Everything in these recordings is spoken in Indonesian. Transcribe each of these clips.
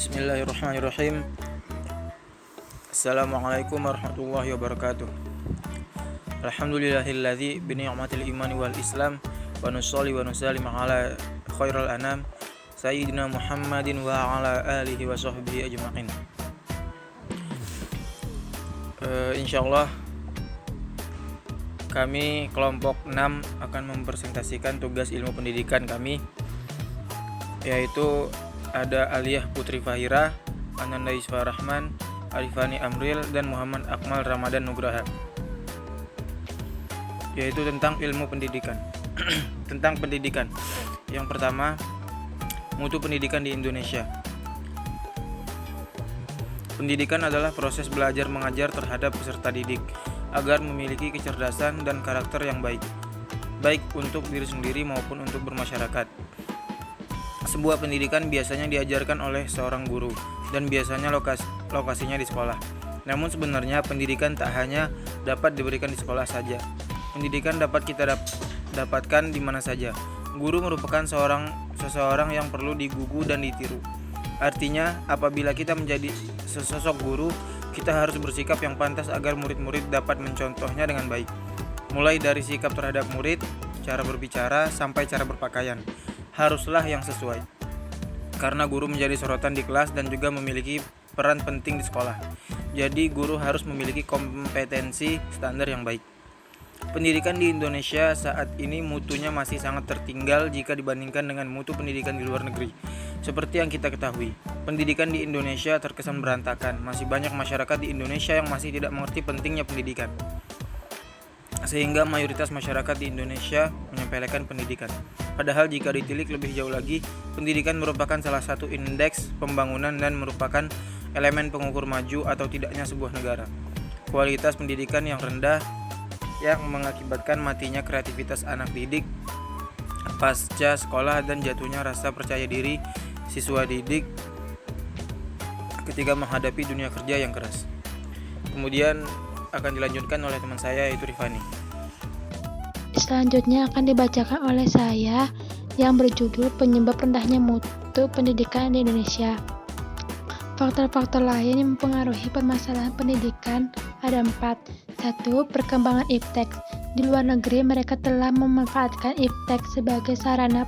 Bismillahirrahmanirrahim. Assalamualaikum warahmatullahi wabarakatuh. Alhamdulillahilladzi bi ni'matil imani wal islam wa nusolli wa nusallim ala khairil anam sayyidina Muhammadin wa ala alihi wa sahbihi ajma'in. Insyaallah kami kelompok 6 akan mempresentasikan tugas ilmu pendidikan kami, yaitu ada Aliyah Putri Fahira, Ananda Isfa Rahman, Arifani Amril, dan Muhammad Akmal Ramadan Nugraha, yaitu tentang ilmu pendidikan. Tentang pendidikan, yang pertama, mutu pendidikan di Indonesia. Pendidikan adalah proses belajar mengajar terhadap peserta didik agar memiliki kecerdasan dan karakter yang baik untuk diri sendiri maupun untuk bermasyarakat. Sebuah pendidikan biasanya diajarkan oleh seorang guru dan biasanya lokasinya di sekolah. Namun sebenarnya pendidikan tak hanya dapat diberikan di sekolah saja. Pendidikan dapat kita dapatkan di mana saja. Guru merupakan seseorang yang perlu digugu dan ditiru. Artinya, apabila kita menjadi sesosok guru, kita harus bersikap yang pantas agar murid-murid dapat mencontohnya dengan baik. Mulai dari sikap terhadap murid, cara berbicara, sampai cara berpakaian haruslah yang sesuai. Karena guru menjadi sorotan di kelas dan juga memiliki peran penting di sekolah. Jadi guru harus memiliki kompetensi standar yang baik. Pendidikan di Indonesia saat ini mutunya masih sangat tertinggal jika dibandingkan dengan mutu pendidikan di luar negeri. Seperti yang kita ketahui, pendidikan di Indonesia terkesan berantakan. Masih banyak masyarakat di Indonesia yang masih tidak mengerti pentingnya pendidikan, sehingga mayoritas masyarakat di Indonesia menyepelekan pendidikan. Padahal jika ditilik lebih jauh lagi, pendidikan merupakan salah satu indeks pembangunan dan merupakan elemen pengukur maju atau tidaknya sebuah negara. Kualitas pendidikan yang rendah yang mengakibatkan matinya kreativitas anak didik pasca sekolah dan jatuhnya rasa percaya diri siswa didik ketika menghadapi dunia kerja yang keras. Kemudian akan dilanjutkan oleh teman saya, yaitu Rifani. Selanjutnya akan dibacakan oleh saya yang berjudul penyebab rendahnya mutu pendidikan di Indonesia. Faktor-faktor lain yang mempengaruhi permasalahan pendidikan ada 4. 1. Perkembangan iptek. Di luar negeri mereka telah memanfaatkan iptek sebagai sarana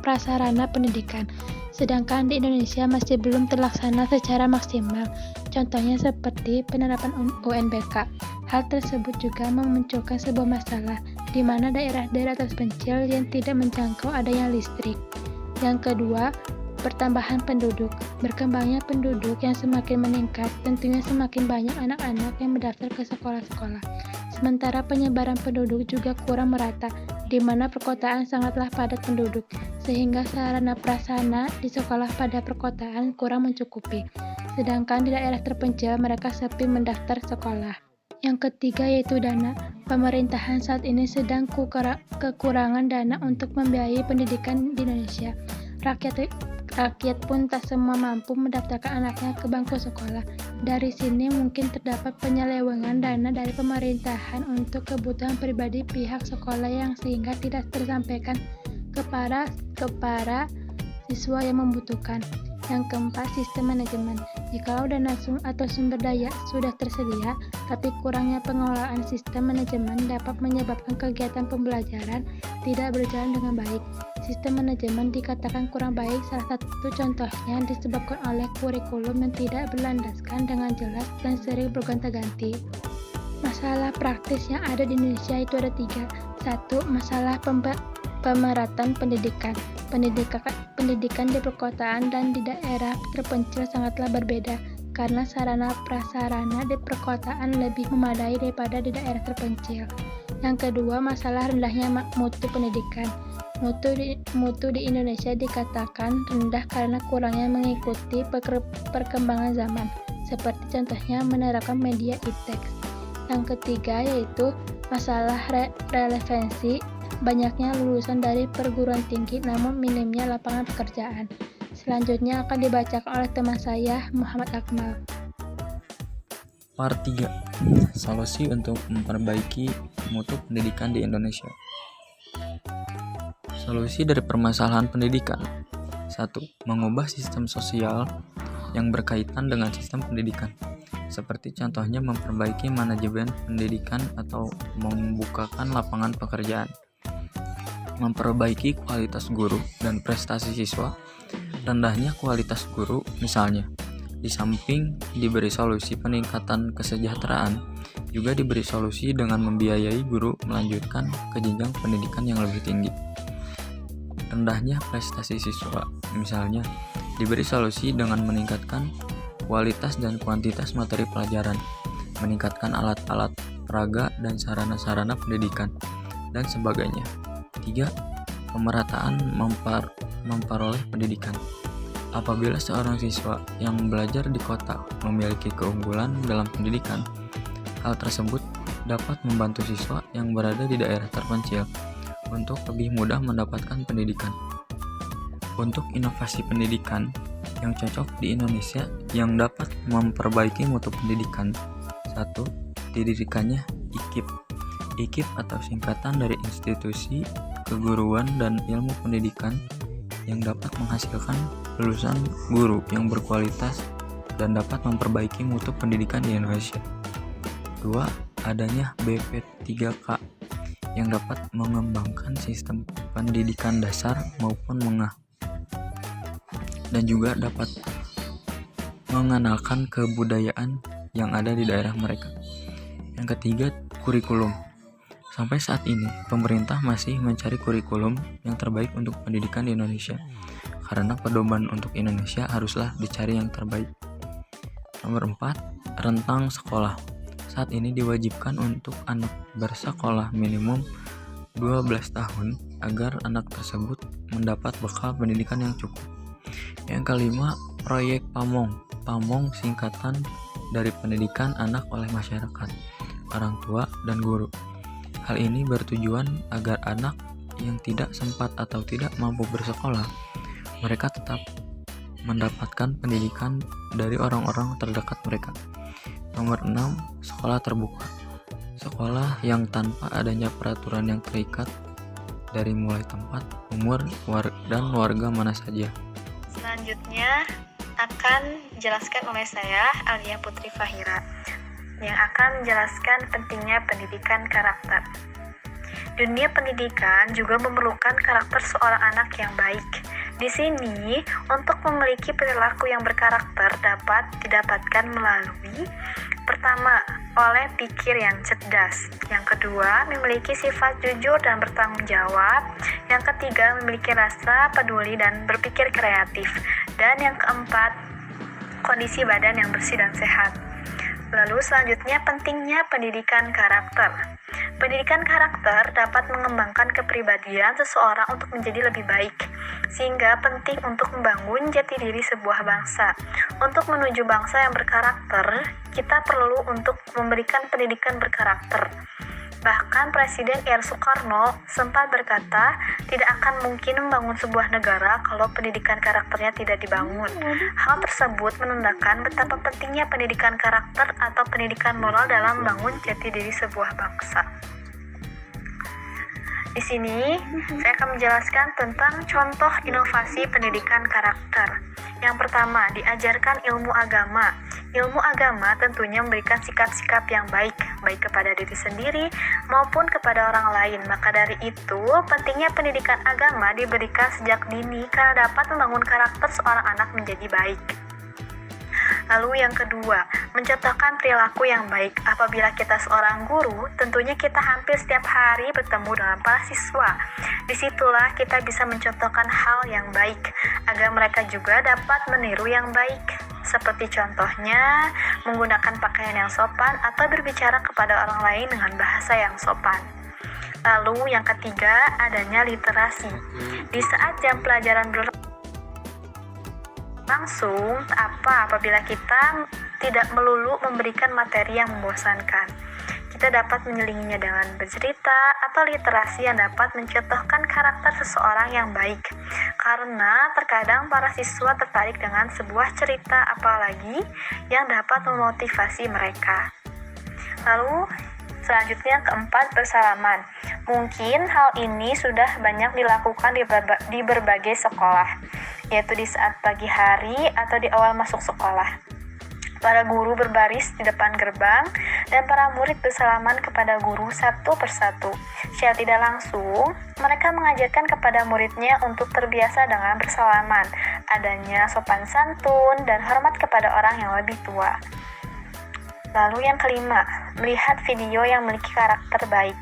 prasarana pendidikan, sedangkan di Indonesia masih belum terlaksana secara maksimal. Contohnya seperti penerapan UNBK. Hal tersebut juga memunculkan sebuah masalah, di mana daerah-daerah terpencil yang tidak menjangkau adanya listrik. Yang kedua, pertambahan penduduk. Berkembangnya penduduk yang semakin meningkat, tentunya semakin banyak anak-anak yang mendaftar ke sekolah-sekolah. Sementara penyebaran penduduk juga kurang merata, di mana perkotaan sangatlah padat penduduk, sehingga sarana prasarana di sekolah pada perkotaan kurang mencukupi. Sedangkan di daerah terpencil mereka sepi mendaftar sekolah. Yang ketiga yaitu dana. Pemerintahan saat ini sedang kekurangan dana untuk membiayai pendidikan di Indonesia. Rakyat pun tak semua mampu mendaftarkan anaknya ke bangku sekolah. Dari sini mungkin terdapat penyelewengan dana dari pemerintahan untuk kebutuhan pribadi pihak sekolah yang sehingga tidak tersampaikan ke para siswa yang membutuhkan. Yang keempat, sistem manajemen. Jikalau dana atau sumber daya sudah tersedia, tapi kurangnya pengelolaan sistem manajemen dapat menyebabkan kegiatan pembelajaran tidak berjalan dengan baik. Sistem manajemen dikatakan kurang baik, salah satu contohnya disebabkan oleh kurikulum yang tidak berlandaskan dengan jelas dan sering bergonta-ganti. Masalah praktis yang ada di Indonesia itu ada 3. 1. Masalah pemerataan pendidikan. Pendidikan di perkotaan dan di daerah terpencil sangatlah berbeda, karena sarana prasarana di perkotaan lebih memadai daripada di daerah terpencil. Yang kedua, masalah rendahnya mutu pendidikan. Mutu di Indonesia dikatakan rendah karena kurangnya mengikuti perkembangan zaman, seperti contohnya menerapkan media iptek. Yang ketiga yaitu masalah relevansi. Banyaknya lulusan dari perguruan tinggi namun minimnya lapangan pekerjaan. Selanjutnya akan dibacakan oleh teman saya, Muhammad Akmal. Part 3. Solusi untuk memperbaiki mutu pendidikan di Indonesia. Solusi dari permasalahan pendidikan. 1. Mengubah sistem sosial yang berkaitan dengan sistem pendidikan, seperti contohnya memperbaiki manajemen pendidikan atau membukakan lapangan pekerjaan. Memperbaiki kualitas guru dan prestasi siswa. Rendahnya kualitas guru, misalnya, di samping diberi solusi peningkatan kesejahteraan, juga diberi solusi dengan membiayai guru melanjutkan ke jenjang pendidikan yang lebih tinggi. Rendahnya prestasi siswa, misalnya, diberi solusi dengan meningkatkan kualitas dan kuantitas materi pelajaran, meningkatkan alat-alat peraga dan sarana-sarana pendidikan, dan sebagainya. 3. Pemerataan memperoleh pendidikan. Apabila seorang siswa yang belajar di kota memiliki keunggulan dalam pendidikan, hal tersebut dapat membantu siswa yang berada di daerah terpencil untuk lebih mudah mendapatkan pendidikan. Untuk inovasi pendidikan yang cocok di Indonesia yang dapat memperbaiki mutu pendidikan. 1. Didirikannya IKIP. IKIP atau singkatan dari Institusi Keguruan dan Ilmu Pendidikan yang dapat menghasilkan lulusan guru yang berkualitas dan dapat memperbaiki mutu pendidikan di Indonesia. 2. Adanya BP3K yang dapat mengembangkan sistem pendidikan dasar maupun menengah dan juga dapat mengenalkan kebudayaan yang ada di daerah mereka. Yang ketiga, kurikulum. Sampai saat ini, pemerintah masih mencari kurikulum yang terbaik untuk pendidikan di Indonesia, karena pedoman untuk Indonesia haruslah dicari yang terbaik. Nomor 4, rentang sekolah. Saat ini diwajibkan untuk anak bersekolah minimum 12 tahun agar anak tersebut mendapat bekal pendidikan yang cukup. Yang kelima, proyek PAMONG. PAMONG singkatan dari pendidikan anak oleh masyarakat, orang tua, dan guru. Hal ini bertujuan agar anak yang tidak sempat atau tidak mampu bersekolah, mereka tetap mendapatkan pendidikan dari orang-orang terdekat mereka. Nomor 6, sekolah terbuka. Sekolah yang tanpa adanya peraturan yang terikat dari mulai tempat, umur, dan warga mana saja. Selanjutnya akan dijelaskan oleh saya, Alia Putri Fahira, yang akan menjelaskan pentingnya pendidikan karakter. Dunia pendidikan juga memerlukan karakter seorang anak yang baik. Di sini, untuk memiliki perilaku yang berkarakter dapat didapatkan melalui: pertama, oleh pikir yang cerdas. Yang kedua, memiliki sifat jujur dan bertanggung jawab. Yang ketiga, memiliki rasa peduli dan berpikir kreatif. Dan yang keempat, kondisi badan yang bersih dan sehat. Lalu selanjutnya, pentingnya pendidikan karakter. Pendidikan karakter dapat mengembangkan kepribadian seseorang untuk menjadi lebih baik, sehingga penting untuk membangun jati diri sebuah bangsa. Untuk menuju bangsa yang berkarakter, kita perlu untuk memberikan pendidikan berkarakter. Bahkan Presiden R. Soekarno sempat berkata, tidak akan mungkin membangun sebuah negara kalau pendidikan karakternya tidak dibangun. Hal tersebut menandakan betapa pentingnya pendidikan karakter atau pendidikan moral dalam membangun jati diri sebuah bangsa. Di sini, saya akan menjelaskan tentang contoh inovasi pendidikan karakter. Yang pertama, diajarkan ilmu agama. Ilmu agama tentunya memberikan sikap-sikap yang baik kepada diri sendiri maupun kepada orang lain. Maka dari itu, pentingnya pendidikan agama diberikan sejak dini karena dapat membangun karakter seorang anak menjadi baik. Lalu yang kedua, mencontohkan perilaku yang baik. Apabila kita seorang guru, tentunya kita hampir setiap hari bertemu dengan para siswa. Disitulah kita bisa mencontohkan hal yang baik, agar mereka juga dapat meniru yang baik. Seperti contohnya, menggunakan pakaian yang sopan atau berbicara kepada orang lain dengan bahasa yang sopan. Lalu yang ketiga, adanya literasi. Di saat jam pelajaran langsung apabila kita tidak melulu memberikan materi yang membosankan. Kita dapat menyelinginya dengan bercerita atau literasi yang dapat mencontohkan karakter seseorang yang baik. Karena terkadang para siswa tertarik dengan sebuah cerita, apalagi yang dapat memotivasi mereka. Lalu selanjutnya keempat, bersalaman. Mungkin hal ini sudah banyak dilakukan di berbagai sekolah. yaitu di saat pagi hari atau di awal masuk sekolah. Para guru berbaris di depan gerbang dan para murid bersalaman kepada guru satu persatu. Secara tidak langsung, mereka mengajarkan kepada muridnya untuk terbiasa dengan bersalaman, adanya sopan santun dan hormat kepada orang yang lebih tua. Lalu yang kelima, melihat video yang memiliki karakter baik.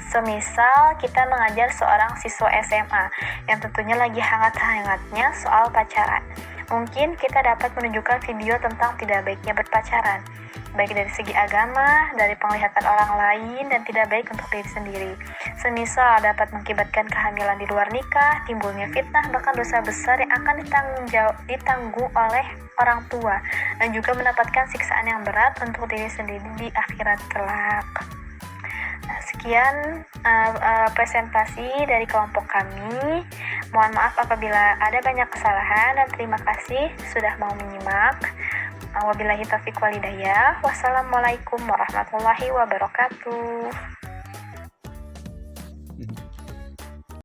Semisal kita mengajar seorang siswa SMA yang tentunya lagi hangat-hangatnya soal pacaran. Mungkin kita dapat menunjukkan video tentang tidak baiknya berpacaran, baik dari segi agama, dari penglihatan orang lain, dan tidak baik untuk diri sendiri. Semisal dapat mengakibatkan kehamilan di luar nikah, timbulnya fitnah, bahkan dosa besar yang akan ditanggung oleh orang tua, dan juga mendapatkan siksaan yang berat untuk diri sendiri di akhirat kelak. Nah, sekian presentasi dari kelompok kami. Mohon maaf apabila ada banyak kesalahan dan terima kasih sudah mau menyimak. Wabillahi taufiq wal hidayah. Wassalamualaikum warahmatullahi wabarakatuh.